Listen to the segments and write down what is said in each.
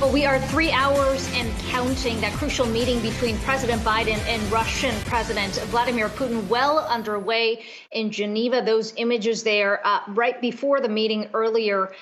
Well, we are 3 hours and counting. That crucial meeting between President Biden and Russian President Vladimir Putin well underway in Geneva. Those images there right before the meeting earlier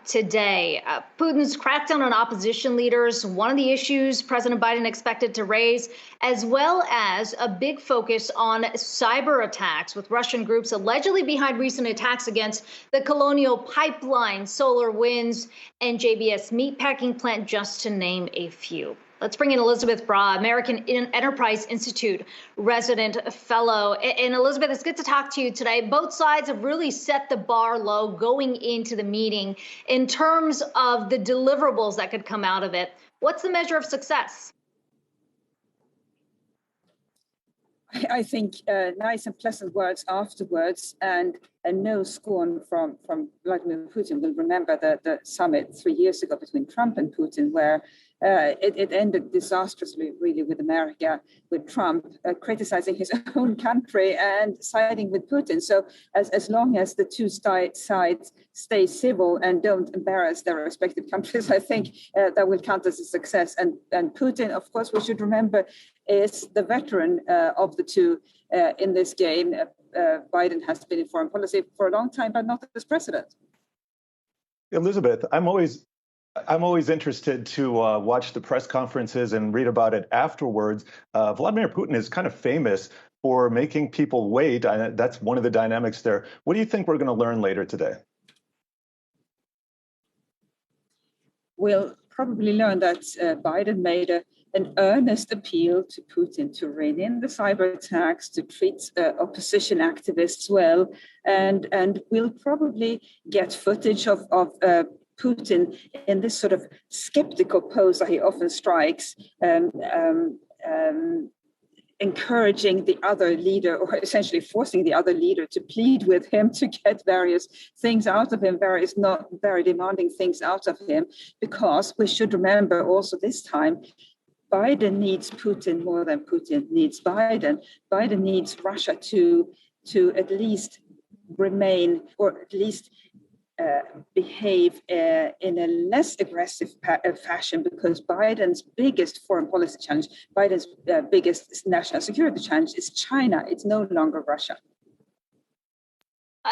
today. Putin's crackdown on opposition leaders, one of the issues President Biden expected to raise, as well as a big focus on cyber attacks, with Russian groups allegedly behind recent attacks against the Colonial Pipeline, Solar Winds, and JBS meatpacking plant, just to name a few. Let's bring in Elisabeth Braw, American Enterprise Institute resident fellow. And Elisabeth, it's good to talk to you today. Both sides have really set the bar low going into the meeting in terms of the deliverables that could come out of it. What's the measure of success? I think nice and pleasant words afterwards, and no scorn from Vladimir Putin. We'll remember the summit 3 years ago between Trump and Putin, where it ended disastrously, really, with America, with Trump criticizing his own country and siding with Putin. So as long as the two sides stay civil and don't embarrass their respective countries, I think that will count as a success. And Putin, of course, we should remember, is the veteran of the two in this game. Biden has been in foreign policy for a long time, but not as president. Elisabeth, I'm always interested to watch the press conferences and read about it afterwards. Vladimir Putin is kind of famous for making people wait. That's one of the dynamics there. What do you think we're going to learn later today? We'll probably learn that Biden made an earnest appeal to Putin to rein in the cyber attacks, to treat opposition activists well, and we'll probably get footage of Putin in this sort of skeptical pose that he often strikes, encouraging the other leader, or essentially forcing the other leader to plead with him to get various things out of him, various not very demanding things out of him, because we should remember also this time, Biden needs Putin more than Putin needs Biden. Biden needs Russia to at least remain, or at least behave in a less aggressive fashion, because Biden's biggest foreign policy challenge, Biden's biggest national security challenge is China. It's no longer Russia.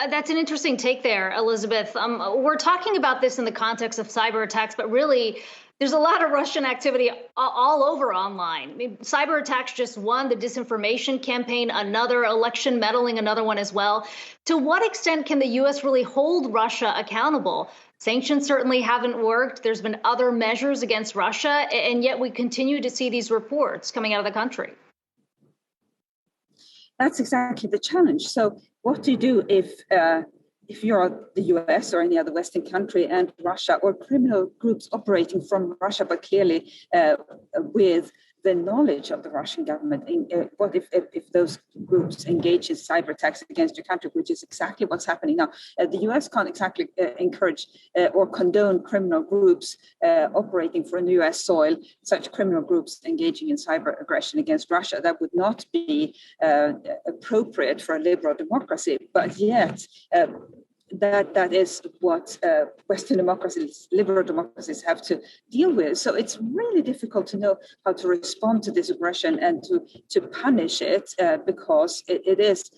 That's an interesting take there, Elisabeth. We're talking about this in the context of cyber attacks, but really, there's a lot of Russian activity all over online. I mean, cyber attacks, just one, the disinformation campaign, another, election meddling, another one as well. To what extent can the U.S. really hold Russia accountable? Sanctions certainly haven't worked. There's been other measures against Russia, and yet we continue to see these reports coming out of the country. That's exactly the challenge. So what do you do if you're the US or any other Western country and Russia, or criminal groups operating from Russia, but clearly with the knowledge of the Russian government? What if those groups engage in cyber attacks against your country, which is exactly what's happening now? The US can't exactly encourage or condone criminal groups operating from US soil, such criminal groups engaging in cyber aggression against Russia. That would not be appropriate for a liberal democracy, but yet that is what Western democracies, liberal democracies, have to deal with. So it's really difficult to know how to respond to this aggression and to punish it, because it is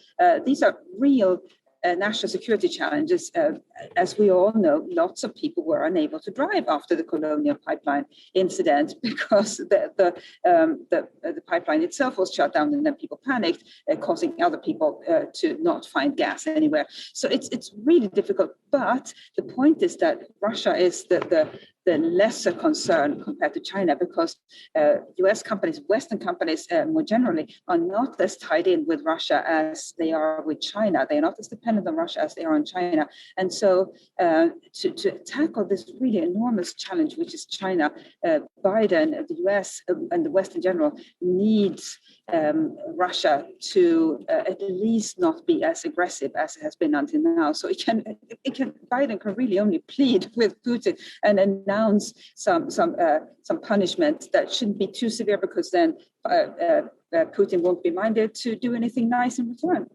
these are real national security challenges. As we all know, lots of people were unable to drive after the Colonial Pipeline incident because the pipeline itself was shut down, and then people panicked, causing other people to not find gas anywhere. So it's really difficult. But the point is that Russia is the lesser concern compared to China, because US companies, Western companies more generally, are not as tied in with Russia as they are with China. They are not as dependent on Russia as they are on China. And so to tackle this really enormous challenge, which is China, Biden, the US, and the West in general needs Russia to at least not be as aggressive as it has been until now. So Biden can really only plead with Putin and announce some punishment that shouldn't be too severe, because then Putin won't be minded to do anything nice in return.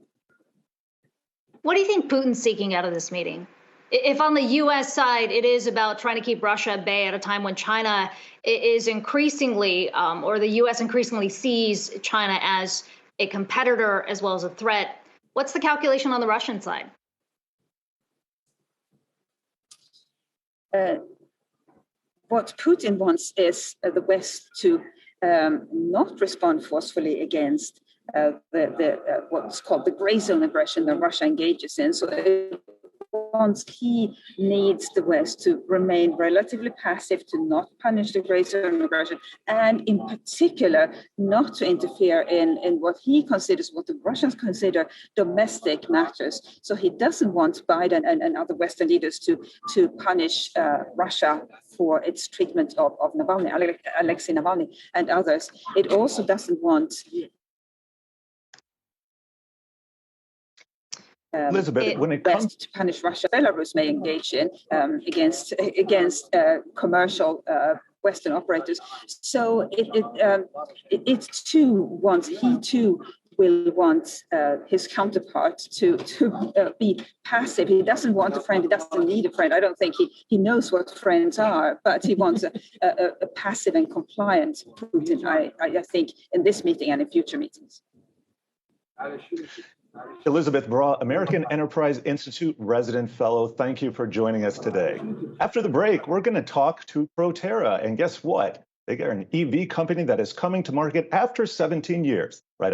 What do you think Putin's seeking out of this meeting? If on the U.S. side, it is about trying to keep Russia at bay at a time when China is increasingly, or the U.S. increasingly sees China as a competitor as well as a threat, what's the calculation on the Russian side? What Putin wants is the West to not respond forcefully against what's called the gray zone aggression that Russia engages in. So he needs the West to remain relatively passive, to not punish the gray zone aggression, and in particular, not to interfere in what he considers, what the Russians consider domestic matters. So he doesn't want Biden and other Western leaders to punish Russia for its treatment of Navalny, Alexei Navalny, and others. It also doesn't want Elisabeth, when it comes to punish Russia, Belarus may engage in against commercial Western operators. So it too wants, he too will want his counterpart to be passive. He doesn't want a friend. He doesn't need a friend. I don't think he knows what friends are, but he wants a passive and compliant Putin, I think, in this meeting and in future meetings. Elisabeth Braw, American Enterprise Institute resident fellow, thank you for joining us today. After the break, we're going to talk to Proterra, and guess what? They are an EV company that is coming to market after 17 years, right after